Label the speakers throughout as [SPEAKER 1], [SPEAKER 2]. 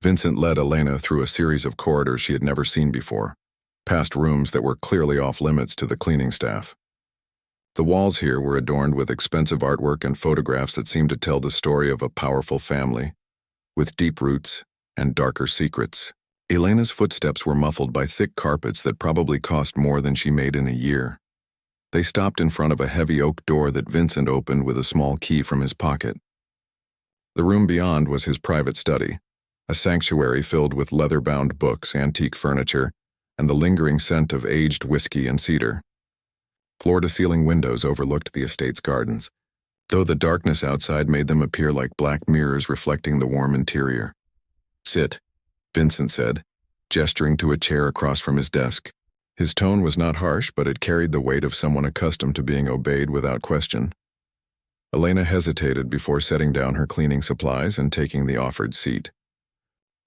[SPEAKER 1] Vincent led Elena through a series of corridors she had never seen before, past rooms that were clearly off limits to the cleaning staff. The walls here were adorned with expensive artwork and photographs that seemed to tell the story of a powerful family, with deep roots and darker secrets. Elena's footsteps were muffled by thick carpets that probably cost more than she made in a year. They stopped in front of a heavy oak door that Vincent opened with a small key from his pocket. The room beyond was his private study, a sanctuary filled with leather-bound books, antique furniture, and the lingering scent of aged whiskey and cedar. Floor-to-ceiling windows overlooked the estate's gardens, though the darkness outside made them appear like black mirrors reflecting the warm interior. "Sit," Vincent said, gesturing to a chair across from his desk. His tone was not harsh, but it carried the weight of someone accustomed to being obeyed without question. Elena hesitated before setting down her cleaning supplies and taking the offered seat.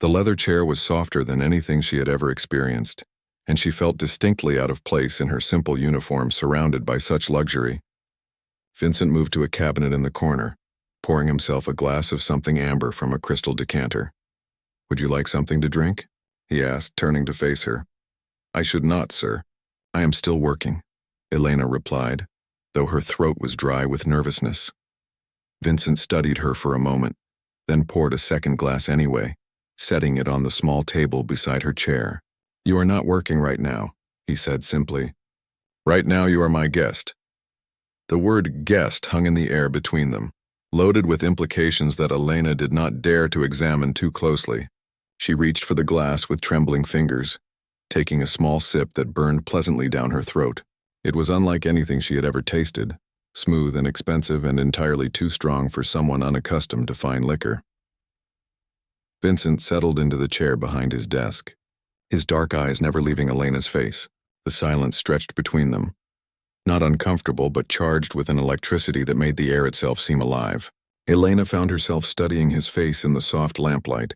[SPEAKER 1] The leather chair was softer than anything she had ever experienced, and she felt distinctly out of place in her simple uniform surrounded by such luxury. Vincent moved to a cabinet in the corner, pouring himself a glass of something amber from a crystal decanter. "Would you like something to drink?" he asked, turning to face her. "I should not, sir. I am still working," Elena replied, though her throat was dry with nervousness. Vincent studied her for a moment, then poured a second glass anyway, setting it on the small table beside her chair. "You are not working right now," he said simply. "Right now you are my guest." The word guest hung in the air between them, loaded with implications that Elena did not dare to examine too closely. She reached for the glass with trembling fingers, taking a small sip that burned pleasantly down her throat. It was unlike anything she had ever tasted, smooth and expensive and entirely too strong for someone unaccustomed to fine liquor. Vincent settled into the chair behind his desk, his dark eyes never leaving Elena's face. The silence stretched between them, not uncomfortable but charged with an electricity that made the air itself seem alive. Elena found herself studying his face in the soft lamplight,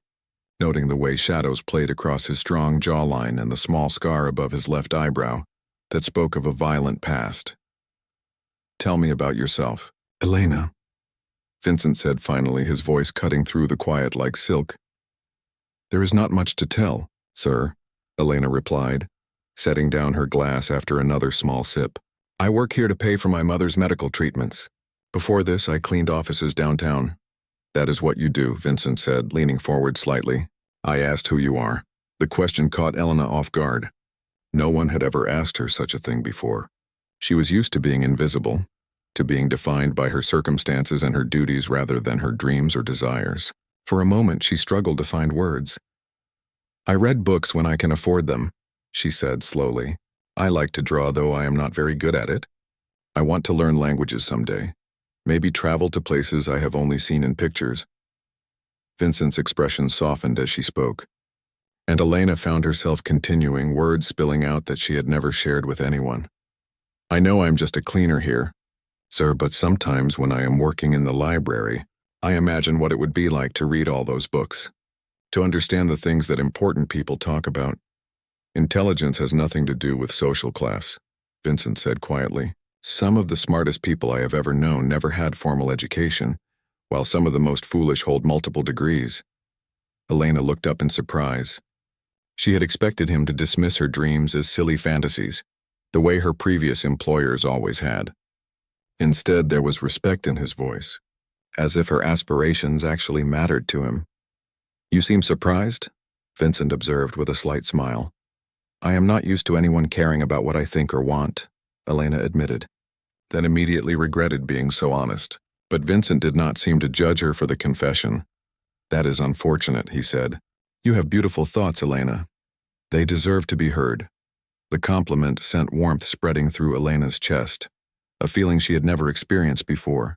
[SPEAKER 1] noting the way shadows played across his strong jawline and the small scar above his left eyebrow that spoke of a violent past. "Tell me about yourself." "Elena," Vincent said finally, his voice cutting through the quiet like silk. "There is not much to tell, sir," Elena replied, setting down her glass after another small sip. "I work here to pay for my mother's medical treatments. Before this, I cleaned offices downtown." "That is what you do," Vincent said, leaning forward slightly. "I asked who you are." The question caught Elena off guard. No one had ever asked her such a thing before. She was used to being invisible, to being defined by her circumstances and her duties rather than her dreams or desires. For a moment, she struggled to find words. "I read books when I can afford them," she said slowly. "I like to draw, though I am not very good at it. I want to learn languages someday. Maybe travel to places I have only seen in pictures." Vincent's expression softened as she spoke, and Elena found herself continuing, words spilling out that she had never shared with anyone. "I know I'm just a cleaner here, sir, but sometimes when I am working in the library, I imagine what it would be like to read all those books, to understand the things that important people talk about. Intelligence has nothing to do with social class," Vincent said quietly. "Some of the smartest people I have ever known never had formal education, while some of the most foolish hold multiple degrees." Elena looked up in surprise. She had expected him to dismiss her dreams as silly fantasies, the way her previous employers always had. Instead, there was respect in his voice, as if her aspirations actually mattered to him. "You seem surprised?" Vincent observed with a slight smile. "I am not used to anyone caring about what I think or want," Elena admitted, then immediately regretted being so honest. But Vincent did not seem to judge her for the confession. "That is unfortunate," he said. "You have beautiful thoughts, Elena. They deserve to be heard." The compliment sent warmth spreading through Elena's chest, a feeling she had never experienced before.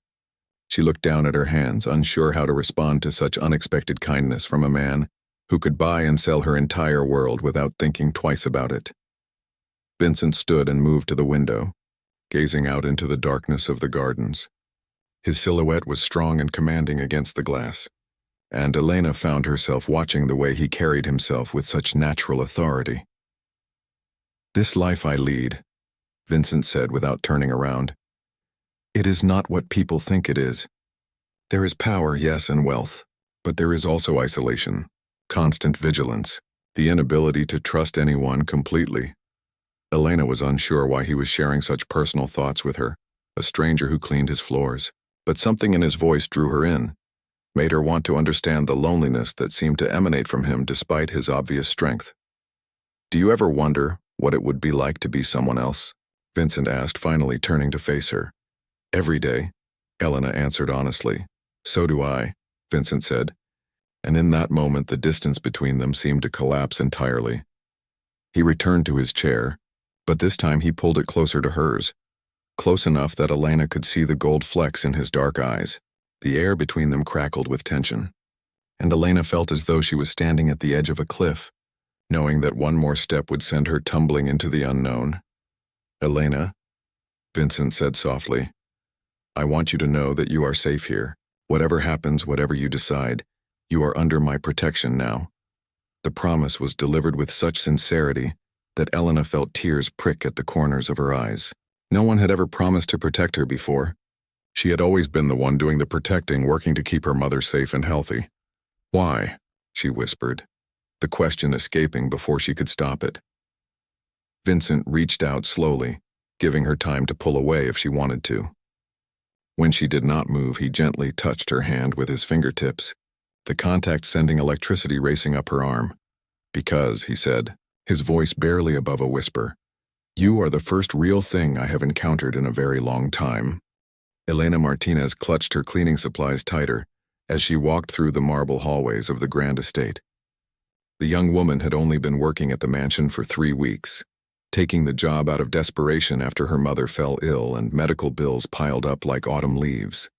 [SPEAKER 1] She looked down at her hands, unsure how to respond to such unexpected kindness from a man who could buy and sell her entire world without thinking twice about it. Vincent stood and moved to the window, gazing out into the darkness of the gardens. His silhouette was strong and commanding against the glass, and Elena found herself watching the way he carried himself with such natural authority. "This life I lead," Vincent said without turning around, "it is not what people think it is. There is power, yes, and wealth, but there is also isolation, constant vigilance, the inability to trust anyone completely. Elena was unsure why he was sharing such personal thoughts with her, a stranger who cleaned his floors. But something in his voice drew her in, made her want to understand the loneliness that seemed to emanate from him despite his obvious strength. "Do you ever wonder what it would be like to be someone else?" Vincent asked, finally turning to face her. "Every day," Elena answered honestly. "So do I," Vincent said, and in that moment the distance between them seemed to collapse entirely. He returned to his chair, but this time he pulled it closer to hers, close enough that Elena could see the gold flecks in his dark eyes. The air between them crackled with tension, and Elena felt as though she was standing at the edge of a cliff, knowing that one more step would send her tumbling into the unknown. "Elena," Vincent said softly, "I want you to know that you are safe here. Whatever happens, whatever you decide, you are under my protection now." The promise was delivered with such sincerity that Elena felt tears prick at the corners of her eyes. No one had ever promised to protect her before. She had always been the one doing the protecting, working to keep her mother safe and healthy. "Why?" she whispered, the question escaping before she could stop it. Vincent reached out slowly, giving her time to pull away if she wanted to. When she did not move, he gently touched her hand with his fingertips, the contact sending electricity racing up her arm. "Because," he said, his voice barely above a whisper, "you are the first real thing I have encountered in a very long time." Elena Martinez clutched her cleaning supplies tighter as she walked through the marble hallways of the grand estate. The young woman had only been working at the mansion for 3 weeks, taking the job out of desperation after her mother fell ill and medical bills piled up like autumn leaves.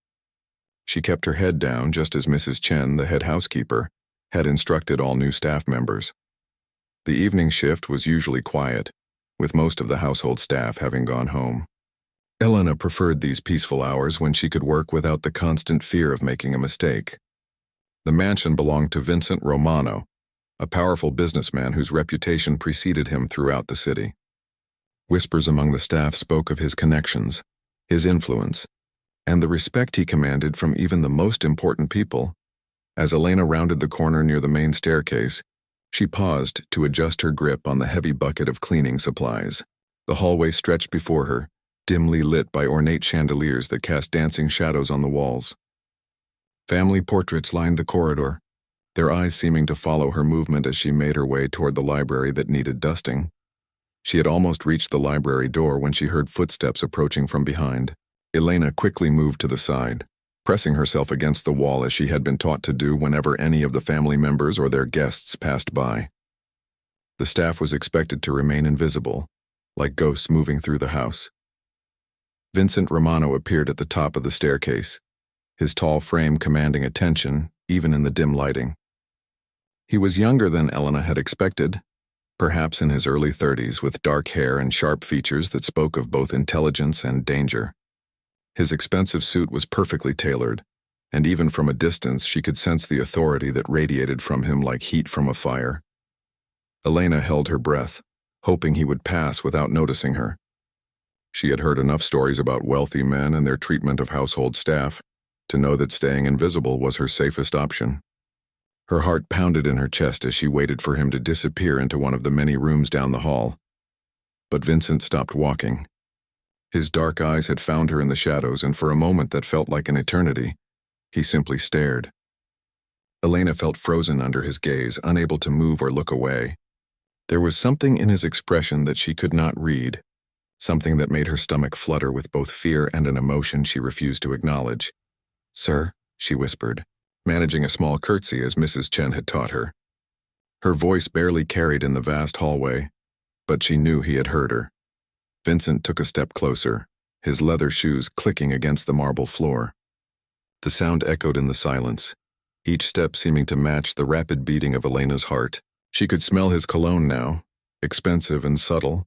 [SPEAKER 1] She kept her head down just as Mrs. Chen, the head housekeeper, had instructed all new staff members. The evening shift was usually quiet, with most of the household staff having gone home. Elena preferred these peaceful hours when she could work without the constant fear of making a mistake. The mansion belonged to Vincent Romano, a powerful businessman whose reputation preceded him throughout the city. Whispers among the staff spoke of his connections, his influence, and the respect he commanded from even the most important people. As Elena rounded the corner near the main staircase, she paused to adjust her grip on the heavy bucket of cleaning supplies. The hallway stretched before her, dimly lit by ornate chandeliers that cast dancing shadows on the walls. Family portraits lined the corridor, their eyes seeming to follow her movement as she made her way toward the library that needed dusting. She had almost reached the library door when she heard footsteps approaching from behind. Elena quickly moved to the side, pressing herself against the wall as she had been taught to do whenever any of the family members or their guests passed by. The staff was expected to remain invisible, like ghosts moving through the house. Vincent Romano appeared at the top of the staircase, his tall frame commanding attention, even in the dim lighting. He was younger than Elena had expected, perhaps in his early 30s, with dark hair and sharp features that spoke of both intelligence and danger. His expensive suit was perfectly tailored, and even from a distance she could sense the authority that radiated from him like heat from a fire. Elena held her breath, hoping he would pass without noticing her. She had heard enough stories about wealthy men and their treatment of household staff to know that staying invisible was her safest option. Her heart pounded in her chest as she waited for him to disappear into one of the many rooms down the hall. But Vincent stopped walking. His dark eyes had found her in the shadows, and for a moment that felt like an eternity, he simply stared. Elena felt frozen under his gaze, unable to move or look away. There was something in his expression that she could not read, something that made her stomach flutter with both fear and an emotion she refused to acknowledge. "Sir," she whispered, managing a small curtsy as Mrs. Chen had taught her. Her voice barely carried in the vast hallway, but she knew he had heard her. Vincent took a step closer, his leather shoes clicking against the marble floor. The sound echoed in the silence, each step seeming to match the rapid beating of Elena's heart. She could smell his cologne now, expensive and subtle,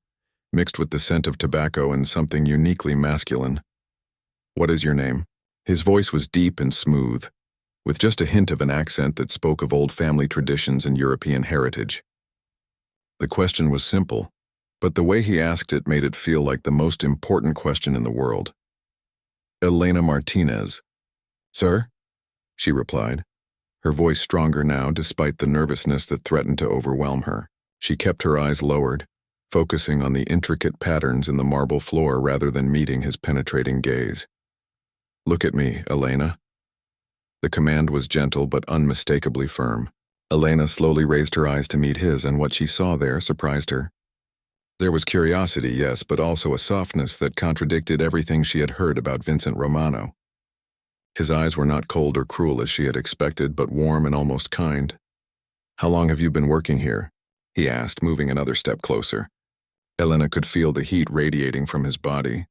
[SPEAKER 1] mixed with the scent of tobacco and something uniquely masculine. "What is your name?" His voice was deep and smooth, with just a hint of an accent that spoke of old family traditions and European heritage. The question was simple, but the way he asked it made it feel like the most important question in the world. "Elena Martinez." "Sir?" she replied, her voice stronger now despite the nervousness that threatened to overwhelm her. She kept her eyes lowered, focusing on the intricate patterns in the marble floor rather than meeting his penetrating gaze. "Look at me, Elena." The command was gentle but unmistakably firm. Elena slowly raised her eyes to meet his, and what she saw there surprised her. There was curiosity, yes, but also a softness that contradicted everything she had heard about Vincent Romano. His eyes were not cold or cruel as she had expected, but warm and almost kind. "How long have you been working here?" he asked, moving another step closer. Elena could feel the heat radiating from his body,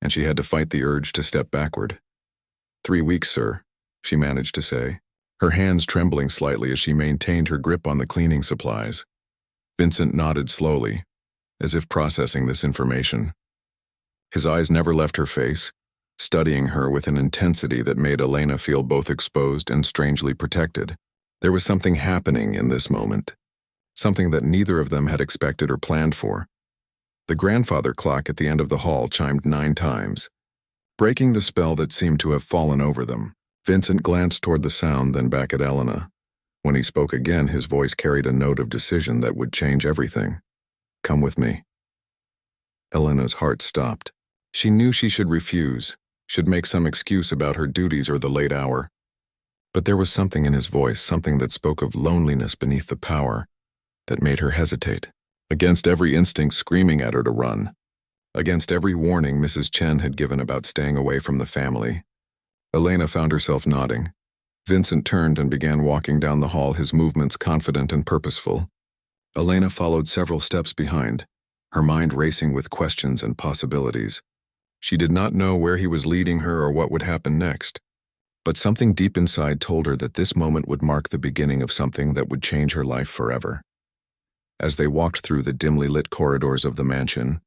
[SPEAKER 1] and she had to fight the urge to step backward. "3 weeks, sir," she managed to say, her hands trembling slightly as she maintained her grip on the cleaning supplies. Vincent nodded slowly, as if processing this information. His eyes never left her face, studying her with an intensity that made Elena feel both exposed and strangely protected. There was something happening in this moment, something that neither of them had expected or planned for. The grandfather clock at the end of the hall chimed 9 times, breaking the spell that seemed to have fallen over them. Vincent glanced toward the sound, then back at Elena. When he spoke again, his voice carried a note of decision that would change everything. "Come with me." Elena's heart stopped. She knew she should refuse, should make some excuse about her duties or the late hour. But there was something in his voice, something that spoke of loneliness beneath the power, that made her hesitate. Against every instinct screaming at her to run, against every warning Mrs. Chen had given about staying away from the family, Elena found herself nodding. Vincent turned and began walking down the hall, his movements confident and purposeful. Elena followed several steps behind, her mind racing with questions and possibilities. She did not know where he was leading her or what would happen next, but something deep inside told her that this moment would mark the beginning of something that would change her life forever. As they walked through the dimly lit corridors of the mansion,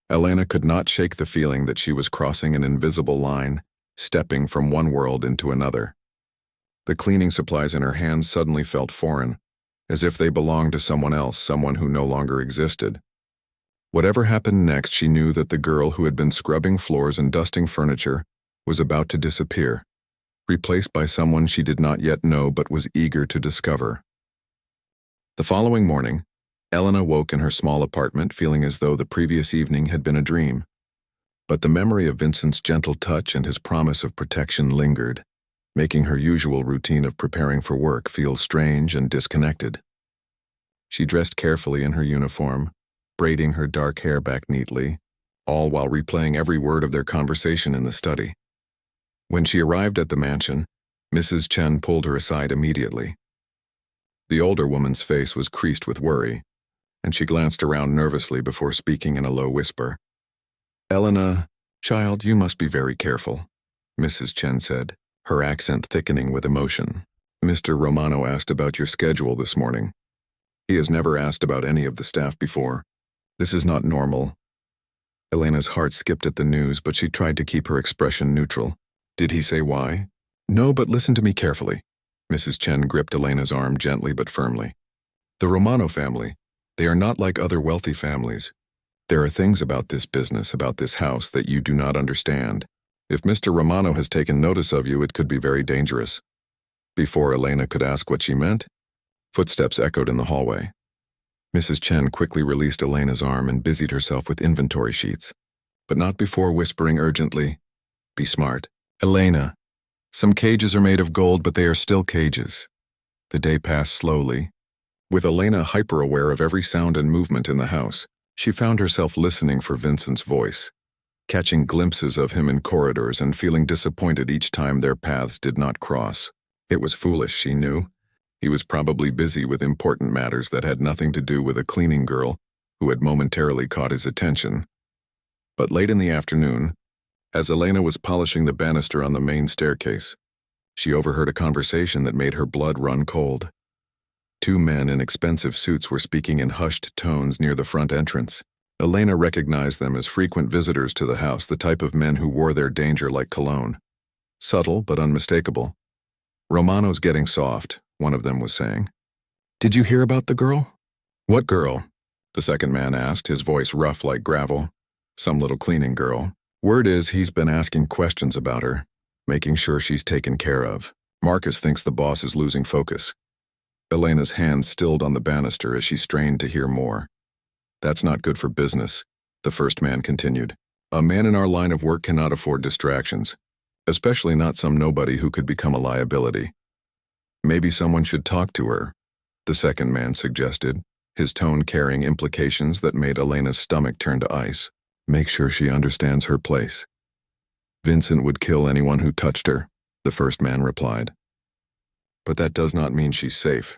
[SPEAKER 1] Elena could not shake the feeling that she was crossing an invisible line, stepping from one world into another. The cleaning supplies in her hands suddenly felt foreign, as if they belonged to someone else, someone who no longer existed. Whatever happened next, she knew that the girl who had been scrubbing floors and dusting furniture was about to disappear, replaced by someone she did not yet know but was eager to discover. The following morning, Elena woke in her small apartment feeling as though the previous evening had been a dream. But the memory of Vincent's gentle touch and his promise of protection lingered, making her usual routine of preparing for work feel strange and disconnected. She dressed carefully in her uniform, braiding her dark hair back neatly, all while replaying every word of their conversation in the study. When she arrived at the mansion, Mrs. Chen pulled her aside immediately. The older woman's face was creased with worry, and she glanced around nervously before speaking in a low whisper. "Elena, child, you must be very careful," Mrs. Chen said, her accent thickening with emotion. "Mr. Romano asked about your schedule this morning. He has never asked about any of the staff before. This is not normal." Elena's heart skipped at the news, but she tried to keep her expression neutral. "Did he say why?" "No, but listen to me carefully." Mrs. Chen gripped Elena's arm gently but firmly. "The Romano family, they are not like other wealthy families. There are things about this business, about this house, that you do not understand. If Mr. Romano has taken notice of you, it could be very dangerous." Before Elena could ask what she meant, footsteps echoed in the hallway. Mrs. Chen quickly released Elena's arm and busied herself with inventory sheets, but not before whispering urgently, "Be smart. Elena, some cages are made of gold, but they are still cages." The day passed slowly. With Elena hyper-aware of every sound and movement in the house, she found herself listening for Vincent's voice, catching glimpses of him in corridors and feeling disappointed each time their paths did not cross. It was foolish, she knew. He was probably busy with important matters that had nothing to do with a cleaning girl who had momentarily caught his attention. But late in the afternoon, as Elena was polishing the banister on the main staircase, she overheard a conversation that made her blood run cold. 2 men in expensive suits were speaking in hushed tones near the front entrance. Elena recognized them as frequent visitors to the house, the type of men who wore their danger like cologne. Subtle but unmistakable. "Romano's getting soft," one of them was saying. "Did you hear about the girl?" "What girl?" the second man asked, his voice rough like gravel. "Some little cleaning girl. Word is he's been asking questions about her, making sure she's taken care of." Marcus thinks the boss is losing focus. Elena's hand stilled on the banister as she strained to hear more. That's not good for business, the first man continued. A man in our line of work cannot afford distractions, especially not some nobody who could become a liability. Maybe someone should talk to her, the second man suggested, his tone carrying implications that made Elena's stomach turn to ice. Make sure she understands her place. Vincent would kill anyone who touched her, the first man replied. But that does not mean she's safe.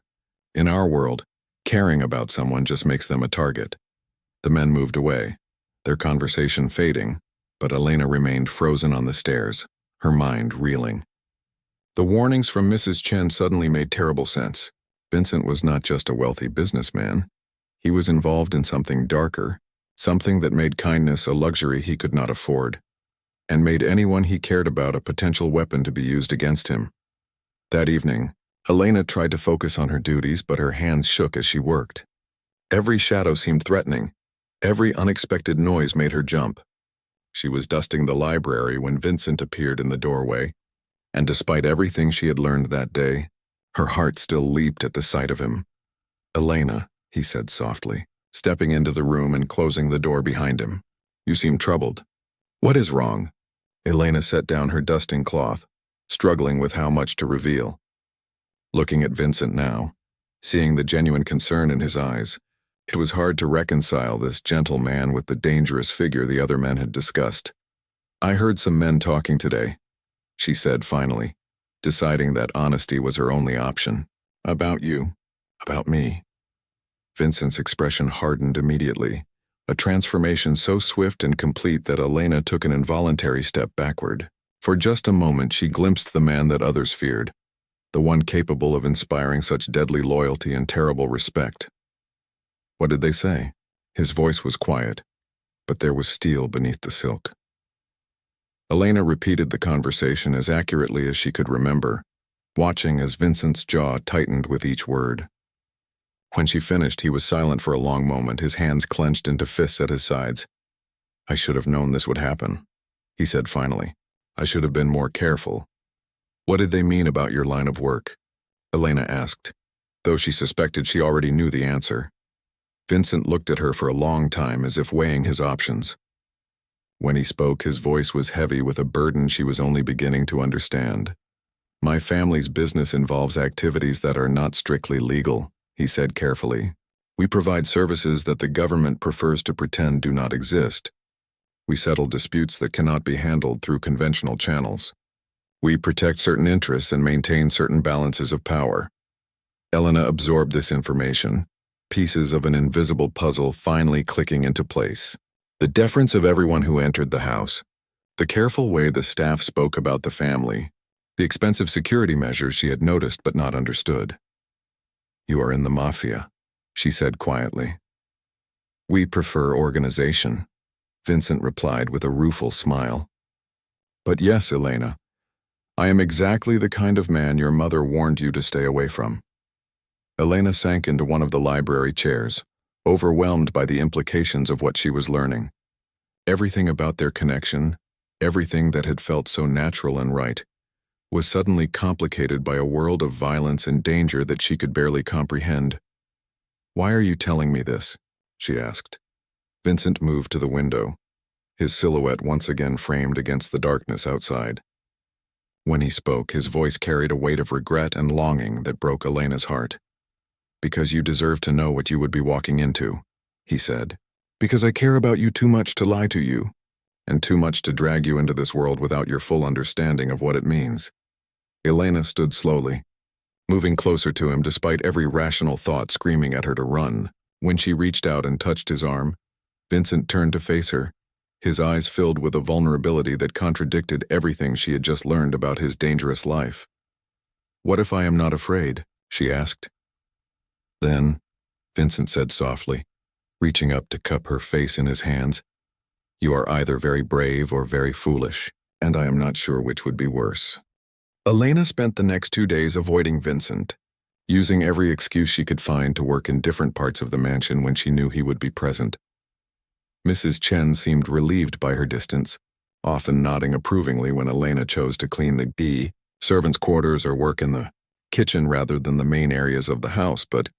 [SPEAKER 1] In our world, caring about someone just makes them a target. The men moved away, their conversation fading, but Elena remained frozen on the stairs, her mind reeling. The warnings from Mrs. Chen suddenly made terrible sense. Vincent was not just a wealthy businessman. He was involved in something darker, something that made kindness a luxury he could not afford, and made anyone he cared about a potential weapon to be used against him. That evening, Elena tried to focus on her duties, but her hands shook as she worked. Every shadow seemed threatening. Every unexpected noise made her jump. She was dusting the library when Vincent appeared in the doorway, and despite everything she had learned that day, her heart still leaped at the sight of him. "Elena," he said softly, stepping into the room and closing the door behind him. "You seem troubled. What is wrong?" Elena set down her dusting cloth, struggling with how much to reveal. Looking at Vincent now, seeing the genuine concern in his eyes, it was hard to reconcile this gentle man with the dangerous figure the other men had discussed. "I heard some men talking today," she said finally, deciding that honesty was her only option. "About you. About me." Vincent's expression hardened immediately, a transformation so swift and complete that Elena took an involuntary step backward. For just a moment she glimpsed the man that others feared, the one capable of inspiring such deadly loyalty and terrible respect. "What did they say?" His voice was quiet, but there was steel beneath the silk. Elena repeated the conversation as accurately as she could remember, watching as Vincent's jaw tightened with each word. When she finished, he was silent for a long moment, his hands clenched into fists at his sides. "I should have known this would happen," he said finally. "I should have been more careful." "What did they mean about your line of work?" Elena asked, though she suspected she already knew the answer. Vincent looked at her for a long time as if weighing his options. When he spoke, his voice was heavy with a burden she was only beginning to understand. "My family's business involves activities that are not strictly legal," he said carefully. "We provide services that the government prefers to pretend do not exist. We settle disputes that cannot be handled through conventional channels. We protect certain interests and maintain certain balances of power." Elena absorbed this information, pieces of an invisible puzzle finally clicking into place. The deference of everyone who entered the house, the careful way the staff spoke about the family, the expensive security measures she had noticed but not understood. "You are in the Mafia," she said quietly. "We prefer organization," Vincent replied with a rueful smile. "But yes, Elena, I am exactly the kind of man your mother warned you to stay away from." Elena sank into one of the library chairs, overwhelmed by the implications of what she was learning. Everything about their connection, everything that had felt so natural and right, was suddenly complicated by a world of violence and danger that she could barely comprehend. "Why are you telling me this?" she asked. Vincent moved to the window, his silhouette once again framed against the darkness outside. When he spoke, his voice carried a weight of regret and longing that broke Elena's heart. "Because you deserve to know what you would be walking into," he said. "Because I care about you too much to lie to you, and too much to drag you into this world without your full understanding of what it means." Elena stood slowly, moving closer to him despite every rational thought screaming at her to run. When she reached out and touched his arm, Vincent turned to face her, his eyes filled with a vulnerability that contradicted everything she had just learned about his dangerous life. "What if I am not afraid?" she asked. "Then," Vincent said softly, reaching up to cup her face in his hands, "you are either very brave or very foolish, and I am not sure which would be worse." Elena spent the next 2 days avoiding Vincent, using every excuse she could find to work in different parts of the mansion when she knew he would be present. Mrs. Chen seemed relieved by her distance, often nodding approvingly when Elena chose to clean the servants' quarters or work in the kitchen rather than the main areas of the house, but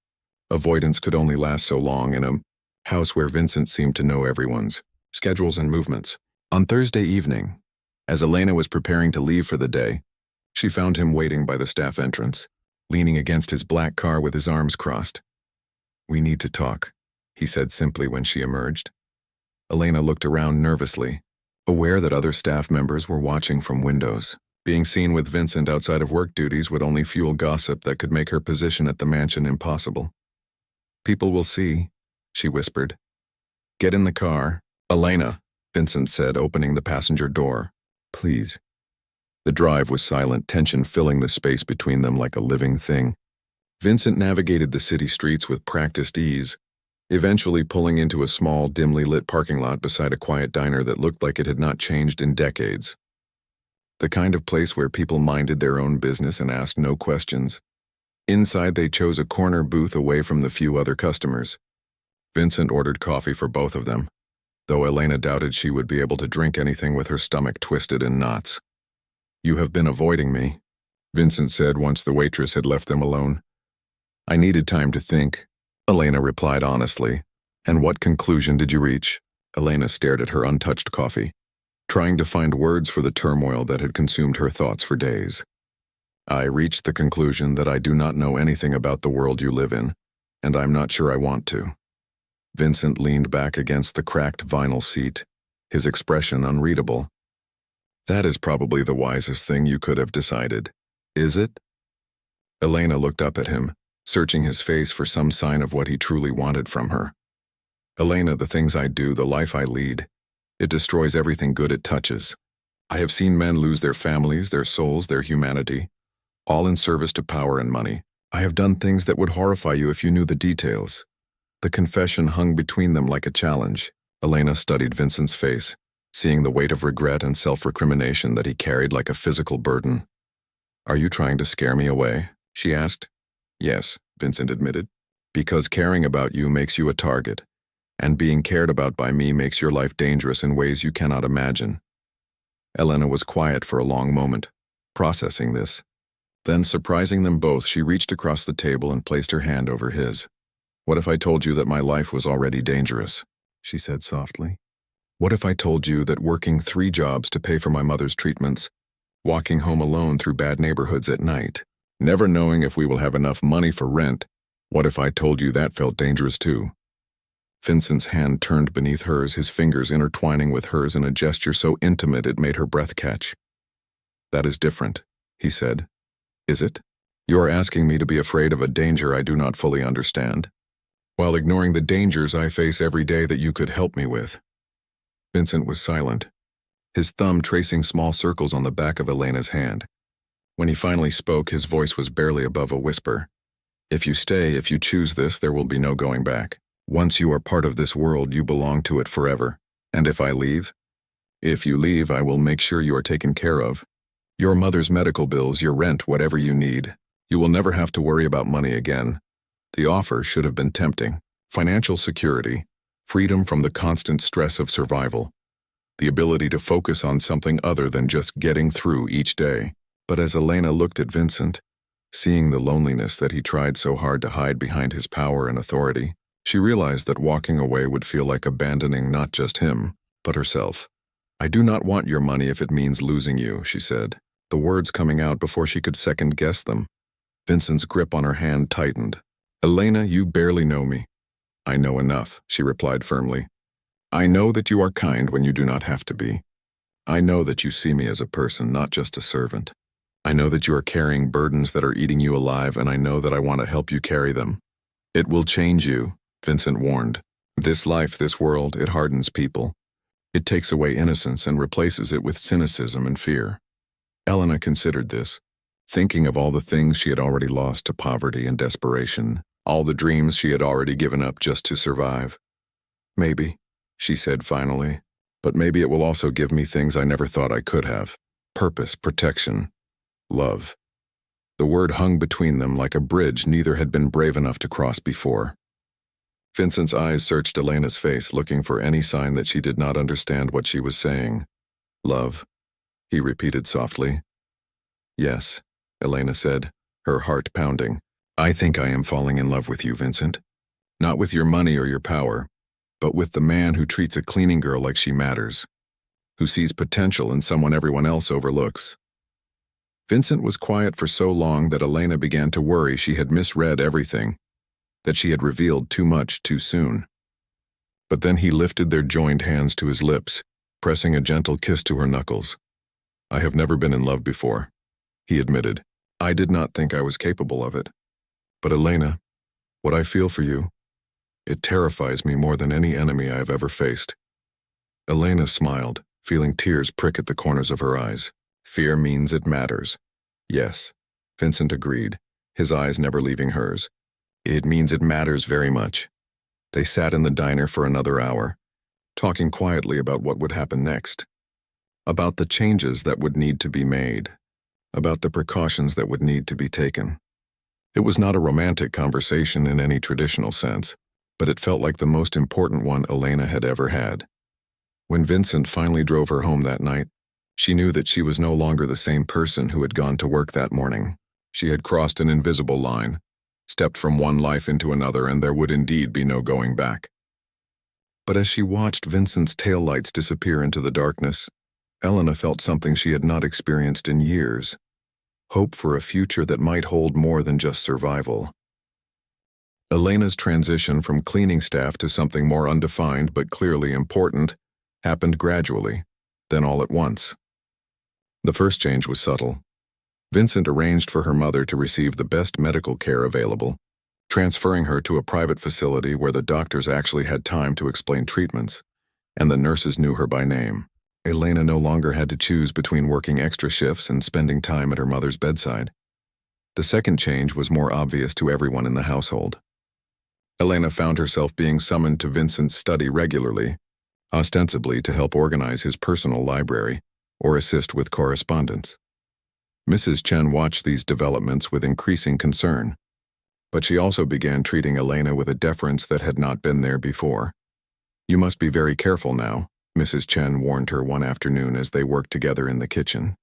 [SPEAKER 1] avoidance could only last so long in a house where Vincent seemed to know everyone's schedules and movements. On Thursday evening, as Elena was preparing to leave for the day, she found him waiting by the staff entrance, leaning against his black car with his arms crossed. "We need to talk," he said simply when she emerged. Elena looked around nervously, aware that other staff members were watching from windows. Being seen with Vincent outside of work duties would only fuel gossip that could make her position at the mansion impossible. "People will see," she whispered. "Get in the car." "Elena," Vincent said, opening the passenger door. "Please." The drive was silent, tension filling the space between them like a living thing. Vincent navigated the city streets with practiced ease, eventually pulling into a small, dimly lit parking lot beside a quiet diner that looked like it had not changed in decades. The kind of place where people minded their own business and asked no questions. Inside, they chose a corner booth away from the few other customers. Vincent ordered coffee for both of them, though Elena doubted she would be able to drink anything with her stomach twisted in knots. "You have been avoiding me," Vincent said once the waitress had left them alone. "I needed time to think," Elena replied honestly. "And what conclusion did you reach?" Elena stared at her untouched coffee, trying to find words for the turmoil that had consumed her thoughts for days. "I reached the conclusion that I do not know anything about the world you live in, and I'm not sure I want to." Vincent leaned back against the cracked vinyl seat, his expression unreadable. "That is probably the wisest thing you could have decided. Is it?" Elena looked up at him, searching his face for some sign of what he truly wanted from her. "Elena, the things I do, the life I lead, it destroys everything good it touches. I have seen men lose their families, their souls, their humanity, all in service to power and money. I have done things that would horrify you if you knew the details." The confession hung between them like a challenge. Elena studied Vincent's face, seeing the weight of regret and self-recrimination that he carried like a physical burden. "Are you trying to scare me away?" she asked. "Yes," Vincent admitted, "because caring about you makes you a target, and being cared about by me makes your life dangerous in ways you cannot imagine." Elena was quiet for a long moment, processing this. Then, surprising them both, she reached across the table and placed her hand over his. "What if I told you that my life was already dangerous?" she said softly. "What if I told you that working 3 jobs to pay for my mother's treatments, walking home alone through bad neighborhoods at night, never knowing if we will have enough money for rent, what if I told you that felt dangerous too?" Vincent's hand turned beneath hers, his fingers intertwining with hers in a gesture so intimate it made her breath catch. "That is different," he said. "Is it? You are asking me to be afraid of a danger I do not fully understand, while ignoring the dangers I face every day that you could help me with." Vincent was silent, his thumb tracing small circles on the back of Elena's hand. When he finally spoke, his voice was barely above a whisper. "If you stay, if you choose this, there will be no going back. Once you are part of this world, you belong to it forever. And if I leave? If you leave, I will make sure you are taken care of. Your mother's medical bills, your rent, whatever you need. You will never have to worry about money again." The offer should have been tempting. Financial security, freedom from the constant stress of survival, the ability to focus on something other than just getting through each day. But as Elena looked at Vincent, seeing the loneliness that he tried so hard to hide behind his power and authority, she realized that walking away would feel like abandoning not just him, but herself. "I do not want your money if it means losing you," she said, the words coming out before she could second-guess them. Vincent's grip on her hand tightened. "Elena, you barely know me." "I know enough," she replied firmly. "I know that you are kind when you do not have to be. I know that you see me as a person, not just a servant. I know that you are carrying burdens that are eating you alive, and I know that I want to help you carry them." "It will change you," Vincent warned. "This life, this world, it hardens people. It takes away innocence and replaces it with cynicism and fear." Elena considered this, thinking of all the things she had already lost to poverty and desperation, all the dreams she had already given up just to survive. "Maybe," she said finally, "but maybe it will also give me things I never thought I could have. Purpose, protection, love." The word hung between them like a bridge neither had been brave enough to cross before. Vincent's eyes searched Elena's face, looking for any sign that she did not understand what she was saying. "Love," he repeated softly. Yes, Elena said, her heart pounding. I think I am falling in love with you, Vincent. Not with your money or your power, but with the man who treats a cleaning girl like she matters, who sees potential in someone everyone else overlooks. Vincent was quiet for so long that Elena began to worry she had misread everything, that she had revealed too much too soon. But then he lifted their joined hands to his lips, pressing a gentle kiss to her knuckles. I have never been in love before, he admitted. I did not think I was capable of it. But Elena, what I feel for you, it terrifies me more than any enemy I have ever faced. Elena smiled, feeling tears prick at the corners of her eyes. Fear means it matters. Yes, Vincent agreed, his eyes never leaving hers. It means it matters very much. They sat in the diner for another hour, talking quietly about what would happen next, about the changes that would need to be made, about the precautions that would need to be taken. It was not a romantic conversation in any traditional sense, but it felt like the most important one Elena had ever had. When Vincent finally drove her home that night, she knew that she was no longer the same person who had gone to work that morning. She had crossed an invisible line, stepped from one life into another, and there would indeed be no going back. But as she watched Vincent's taillights disappear into the darkness, Elena felt something she had not experienced in years. Hope for a future that might hold more than just survival. Elena's transition from cleaning staff to something more undefined but clearly important happened gradually, then all at once. The first change was subtle. Vincent arranged for her mother to receive the best medical care available, transferring her to a private facility where the doctors actually had time to explain treatments, and the nurses knew her by name. Elena no longer had to choose between working extra shifts and spending time at her mother's bedside. The second change was more obvious to everyone in the household. Elena found herself being summoned to Vincent's study regularly, ostensibly to help organize his personal library or assist with correspondence. Mrs. Chen watched these developments with increasing concern, but she also began treating Elena with a deference that had not been there before. You must be very careful now, Mrs. Chen warned her one afternoon as they worked together in the kitchen.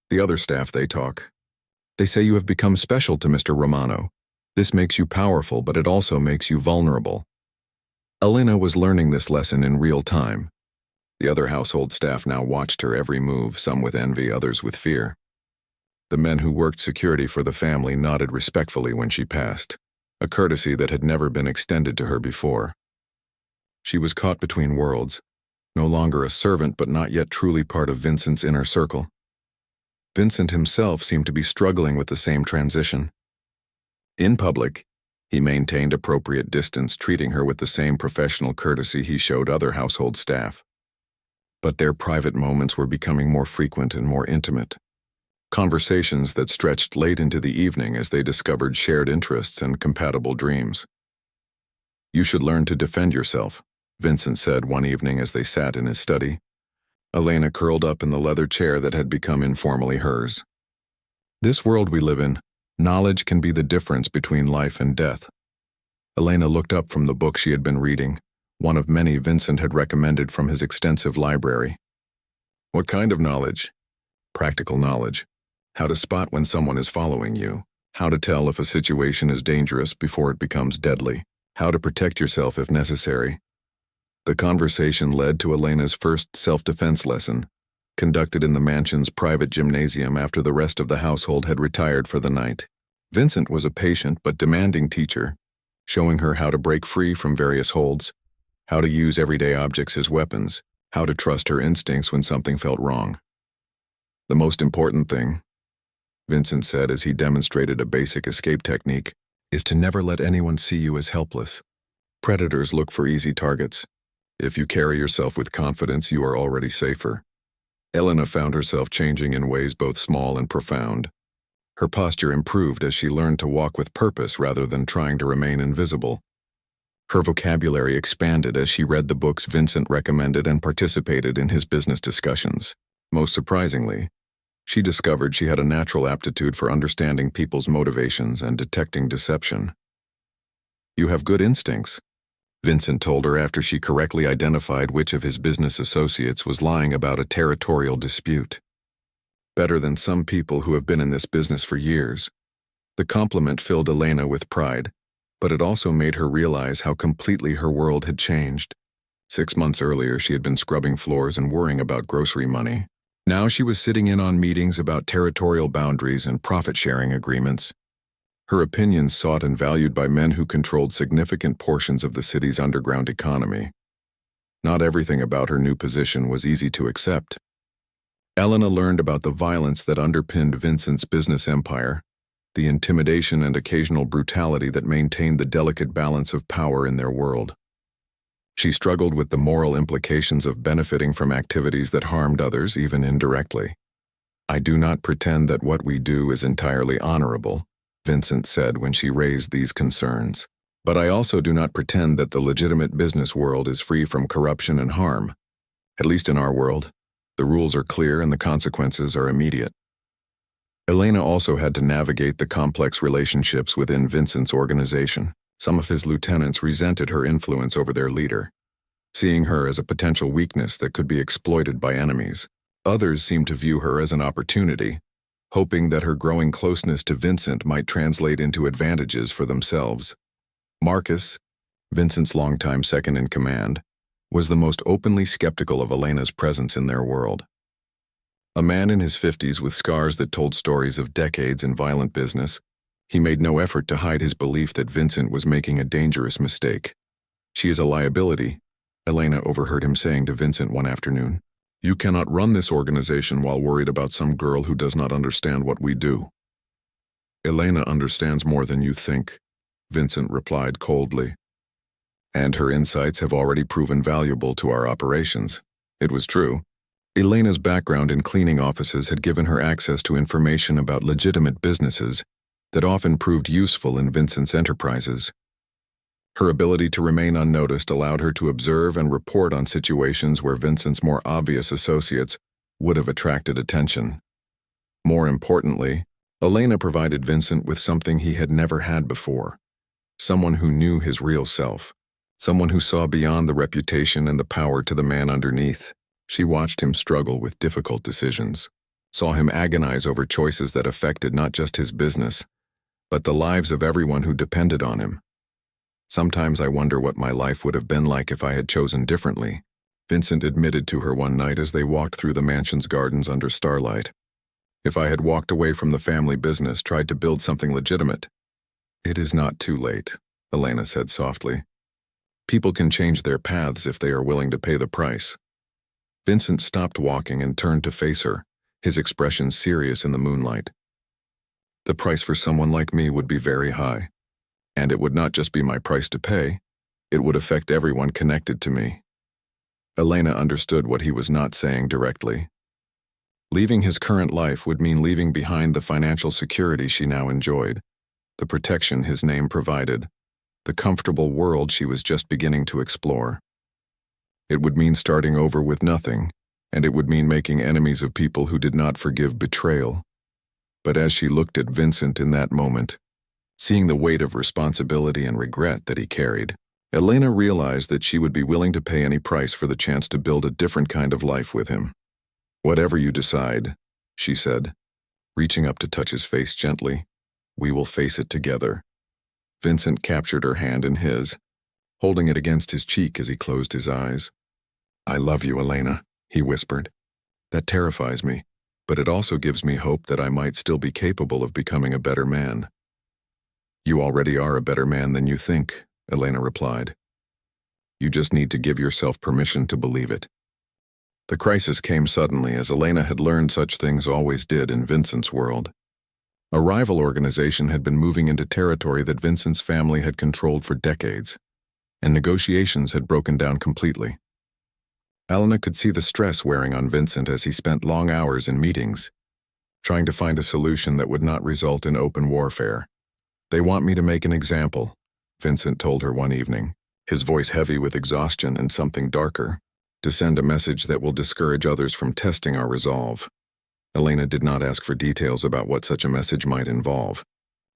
[SPEAKER 1] The other staff they talk. They say you have become special to Mr. Romano. This makes you powerful, but it also makes you vulnerable. Elena was learning this lesson in real time. The other household staff now watched her every move, some with envy, others with fear. The men who worked security for the family nodded respectfully when she passed, a courtesy that had never been extended to her before. She was caught between worlds, no longer a servant but not yet truly part of Vincent's inner circle. Vincent himself seemed to be struggling with the same transition. In public, he maintained appropriate distance, treating her with the same professional courtesy he showed other household staff. But their private moments were becoming more frequent and more intimate. Conversations that stretched late into the evening as they discovered shared interests and compatible dreams. You should learn to defend yourself, Vincent said one evening as they sat in his study. Elena curled up in the leather chair that had become informally hers. This world we live in, knowledge can be the difference between life and death. Elena looked up from the book she had been reading, one of many Vincent had recommended from his extensive library. What kind of knowledge? Practical knowledge. How to spot when someone is following you. How to tell if a situation is dangerous before it becomes deadly. How to protect yourself if necessary. The conversation led to Elena's first self-defense lesson, conducted in the mansion's private gymnasium after the rest of the household had retired for the night. Vincent was a patient but demanding teacher, showing her how to break free from various holds, how to use everyday objects as weapons, how to trust her instincts when something felt wrong. The most important thing, Vincent said as he demonstrated a basic escape technique, is to never let anyone see you as helpless. Predators look for easy targets. If you carry yourself with confidence, you are already safer. Elena found herself changing in ways both small and profound. Her posture improved as she learned to walk with purpose rather than trying to remain invisible. Her vocabulary expanded as she read the books Vincent recommended and participated in his business discussions. Most surprisingly, she discovered she had a natural aptitude for understanding people's motivations and detecting deception. You have good instincts, Vincent told her after she correctly identified which of his business associates was lying about a territorial dispute. better than some people who have been in this business for years. The compliment filled Elena with pride, but it also made her realize how completely her world had changed. 6 months earlier, she had been scrubbing floors and worrying about grocery money. Now she was sitting in on meetings about territorial boundaries and profit-sharing agreements. Her opinions sought and valued by men who controlled significant portions of the city's underground economy. Not everything about her new position was easy to accept. Elena learned about the violence that underpinned Vincent's business empire, the intimidation and occasional brutality that maintained the delicate balance of power in their world. She struggled with the moral implications of benefiting from activities that harmed others, even indirectly. "I do not pretend that what we do is entirely honorable," Vincent said when she raised these concerns. "But I also do not pretend that the legitimate business world is free from corruption and harm. At least in our world, the rules are clear and the consequences are immediate." Elena also had to navigate the complex relationships within Vincent's organization. Some of his lieutenants resented her influence over their leader, seeing her as a potential weakness that could be exploited by enemies. Others seemed to view her as an opportunity, hoping that her growing closeness to Vincent might translate into advantages for themselves. Marcus, Vincent's longtime second-in-command, was the most openly skeptical of Elena's presence in their world. A man in his 50s with scars that told stories of decades in violent business, he made no effort to hide his belief that Vincent was making a dangerous mistake. "She is a liability," Elena overheard him saying to Vincent one afternoon. "You cannot run this organization while worried about some girl who does not understand what we do." "Elena understands more than you think," Vincent replied coldly. "And her insights have already proven valuable to our operations." It was true. Elena's background in cleaning offices had given her access to information about legitimate businesses that often proved useful in Vincent's enterprises. Her ability to remain unnoticed allowed her to observe and report on situations where Vincent's more obvious associates would have attracted attention. More importantly, Elena provided Vincent with something he had never had before: someone who knew his real self, someone who saw beyond the reputation and the power to the man underneath. She watched him struggle with difficult decisions, saw him agonize over choices that affected not just his business, but the lives of everyone who depended on him. "Sometimes I wonder what my life would have been like if I had chosen differently," Vincent admitted to her one night as they walked through the mansion's gardens under starlight. "If I had walked away from the family business, tried to build something legitimate." "It is not too late," Elena said softly. "People can change their paths if they are willing to pay the price." Vincent stopped walking and turned to face her, his expression serious in the moonlight. "The price for someone like me would be very high. And it would not just be my price to pay, it would affect everyone connected to me." Elena understood what he was not saying directly. Leaving his current life would mean leaving behind the financial security she now enjoyed, the protection his name provided, the comfortable world she was just beginning to explore. It would mean starting over with nothing, and it would mean making enemies of people who did not forgive betrayal. But as she looked at Vincent in that moment, seeing the weight of responsibility and regret that he carried, Elena realized that she would be willing to pay any price for the chance to build a different kind of life with him. "Whatever you decide," she said, reaching up to touch his face gently, "we will face it together." Vincent captured her hand in his, holding it against his cheek as he closed his eyes. "I love you, Elena," he whispered. "That terrifies me, but it also gives me hope that I might still be capable of becoming a better man." "You already are a better man than you think," Elena replied. "You just need to give yourself permission to believe it." The crisis came suddenly, as Elena had learned such things always did in Vincent's world. A rival organization had been moving into territory that Vincent's family had controlled for decades, and negotiations had broken down completely. Elena could see the stress wearing on Vincent as he spent long hours in meetings, trying to find a solution that would not result in open warfare. "They want me to make an example," Vincent told her one evening, his voice heavy with exhaustion and something darker, "to send a message that will discourage others from testing our resolve." Elena did not ask for details about what such a message might involve.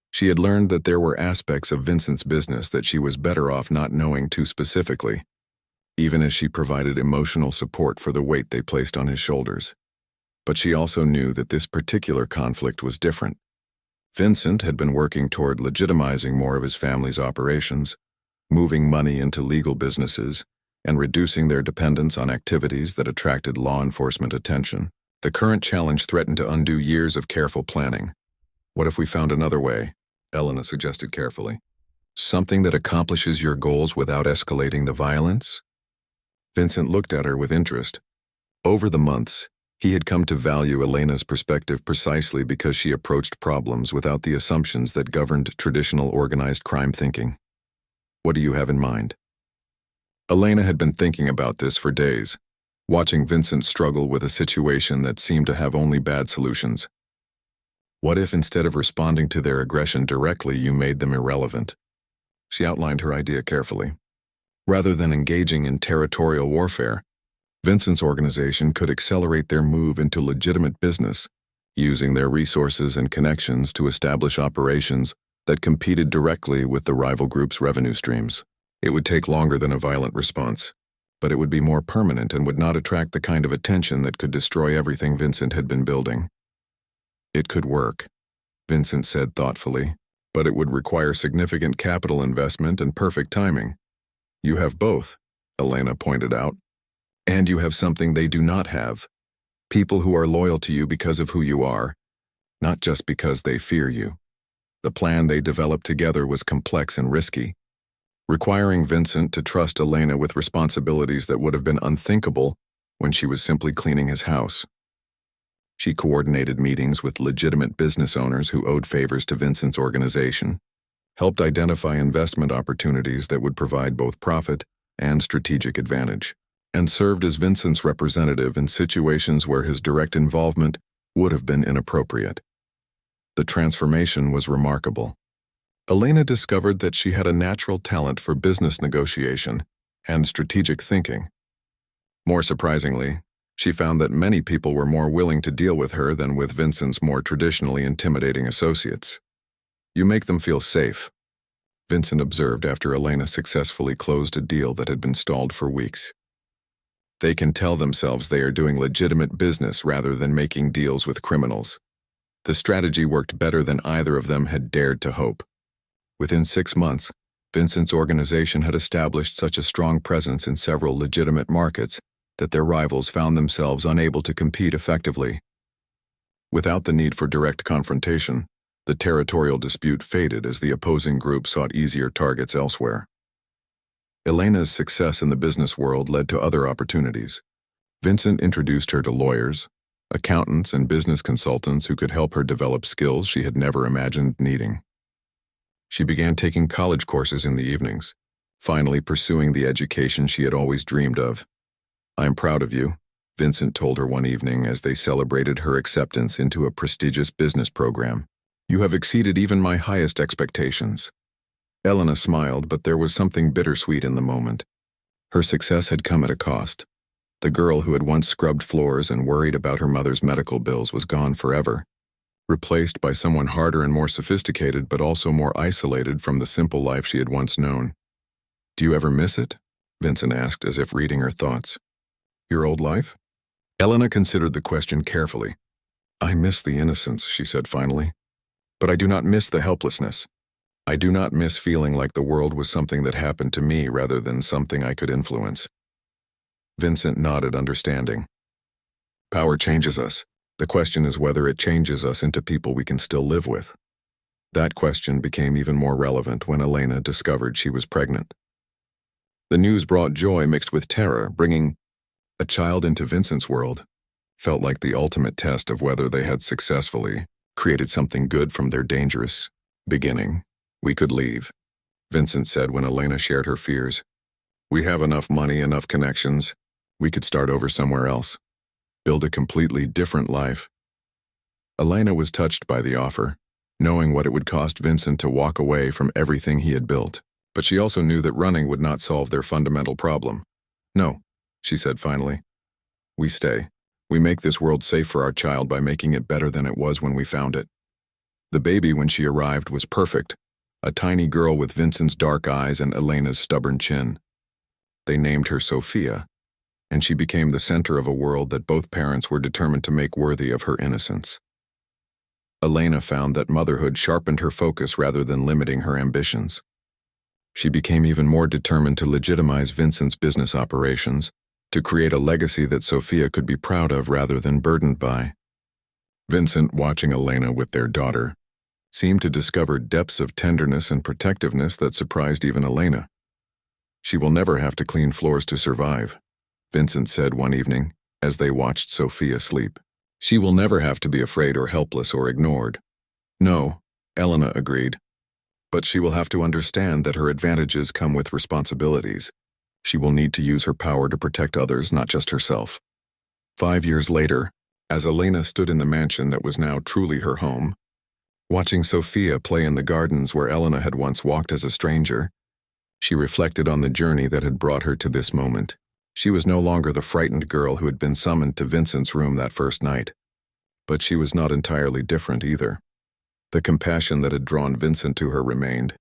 [SPEAKER 1] She had learned that there were aspects of Vincent's business that she was better off not knowing too specifically, even as she provided emotional support for the weight they placed on his shoulders. But she also knew that this particular conflict was different. Vincent had been working toward legitimizing more of his family's operations, moving money into legal businesses, and reducing their dependence on activities that attracted law enforcement attention. The current challenge threatened to undo years of careful planning. What if we found another way? Elena suggested carefully. Something that accomplishes your goals without escalating the violence? Vincent looked at her with interest. Over the months, he had come to value Elena's perspective precisely because she approached problems without the assumptions that governed traditional organized crime thinking. What do you have in mind? Elena had been thinking about this for days, watching Vincent struggle with a situation that seemed to have only bad solutions. What if instead of responding to their aggression directly, you made them irrelevant? She outlined her idea carefully. Rather than engaging in territorial warfare, Vincent's organization could accelerate their move into legitimate business, using their resources and connections to establish operations that competed directly with the rival group's revenue streams. It would take longer than a violent response, but it would be more permanent and would not attract the kind of attention that could destroy everything Vincent had been building. It could work, Vincent said thoughtfully, but it would require significant capital investment and perfect timing. You have both, Elena pointed out. And you have something they do not have. People who are loyal to you because of who you are, not just because they fear you. The plan they developed together was complex and risky, requiring Vincent to trust Elena with responsibilities that would have been unthinkable when she was simply cleaning his house. She coordinated meetings with legitimate business owners who owed favors to Vincent's organization, helped identify investment opportunities that would provide both profit and strategic advantage, and served as Vincent's representative in situations where his direct involvement would have been inappropriate. The transformation was remarkable. Elena discovered that she had a natural talent for business negotiation and strategic thinking. More surprisingly, she found that many people were more willing to deal with her than with Vincent's more traditionally intimidating associates. You make them feel safe, Vincent observed after Elena successfully closed a deal that had been stalled for weeks. They can tell themselves they are doing legitimate business rather than making deals with criminals. The strategy worked better than either of them had dared to hope. Within 6 months, Vincent's organization had established such a strong presence in several legitimate markets that their rivals found themselves unable to compete effectively. Without the need for direct confrontation, the territorial dispute faded as the opposing group sought easier targets elsewhere. Elena's success in the business world led to other opportunities. Vincent introduced her to lawyers, accountants, and business consultants who could help her develop skills she had never imagined needing. She began taking college courses in the evenings, finally pursuing the education she had always dreamed of. "I'm proud of you," Vincent told her one evening as they celebrated her acceptance into a prestigious business program. "You have exceeded even my highest expectations." Elena smiled, but there was something bittersweet in the moment. Her success had come at a cost. The girl who had once scrubbed floors and worried about her mother's medical bills was gone forever, replaced by someone harder and more sophisticated but also more isolated from the simple life she had once known. "Do you ever miss it?" Vincent asked, as if reading her thoughts. "Your old life?" Elena considered the question carefully. "I miss the innocence," she said finally. "But I do not miss the helplessness. I do not miss feeling like the world was something that happened to me rather than something I could influence." Vincent nodded, understanding. Power changes us. The question is whether it changes us into people we can still live with. That question became even more relevant when Elena discovered she was pregnant. The news brought joy mixed with terror. Bringing a child into Vincent's world felt like the ultimate test of whether they had successfully created something good from their dangerous beginning. "We could leave," Vincent said when Elena shared her fears. "We have enough money, enough connections. We could start over somewhere else. Build a completely different life." Elena was touched by the offer, knowing what it would cost Vincent to walk away from everything he had built. But she also knew that running would not solve their fundamental problem. "No," she said finally. "We stay. We make this world safe for our child by making it better than it was when we found it." The baby, when she arrived, was perfect. A tiny girl with Vincent's dark eyes and Elena's stubborn chin. They named her Sophia, and she became the center of a world that both parents were determined to make worthy of her innocence. Elena found that motherhood sharpened her focus rather than limiting her ambitions. She became even more determined to legitimize Vincent's business operations, to create a legacy that Sophia could be proud of rather than burdened by. Vincent, watching Elena with their daughter, seemed to discover depths of tenderness and protectiveness that surprised even Elena. "She will never have to clean floors to survive," Vincent said one evening as they watched Sophia sleep. "She will never have to be afraid or helpless or ignored." "No," Elena agreed, "but she will have to understand that her advantages come with responsibilities. She will need to use her power to protect others, not just herself." 5 years later, as Elena stood in the mansion that was now truly her home, watching Sophia play in the gardens where Elena had once walked as a stranger, she reflected on the journey that had brought her to this moment. She was no longer the frightened girl who had been summoned to Vincent's room that first night. But she was not entirely different either. The compassion that had drawn Vincent to her remained,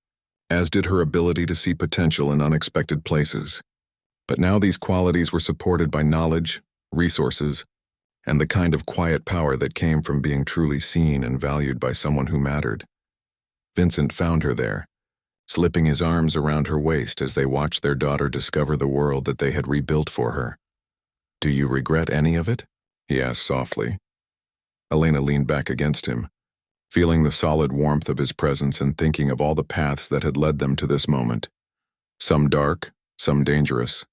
[SPEAKER 1] as did her ability to see potential in unexpected places. But now these qualities were supported by knowledge, resources, and the kind of quiet power that came from being truly seen and valued by someone who mattered. Vincent found her there, slipping his arms around her waist as they watched their daughter discover the world that they had rebuilt for her. "Do you regret any of it?" he asked softly. Elena leaned back against him, feeling the solid warmth of his presence and thinking of all the paths that had led them to this moment. Some dark, some dangerous,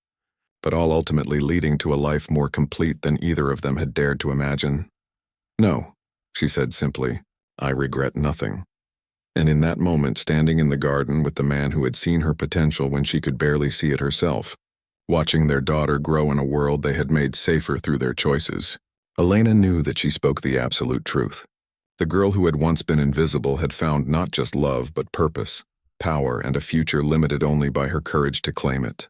[SPEAKER 1] but all ultimately leading to a life more complete than either of them had dared to imagine. "No," she said simply, "I regret nothing." And in that moment, standing in the garden with the man who had seen her potential when she could barely see it herself, watching their daughter grow in a world they had made safer through their choices, Elena knew that she spoke the absolute truth. The girl who had once been invisible had found not just love but purpose, power, and a future limited only by her courage to claim it.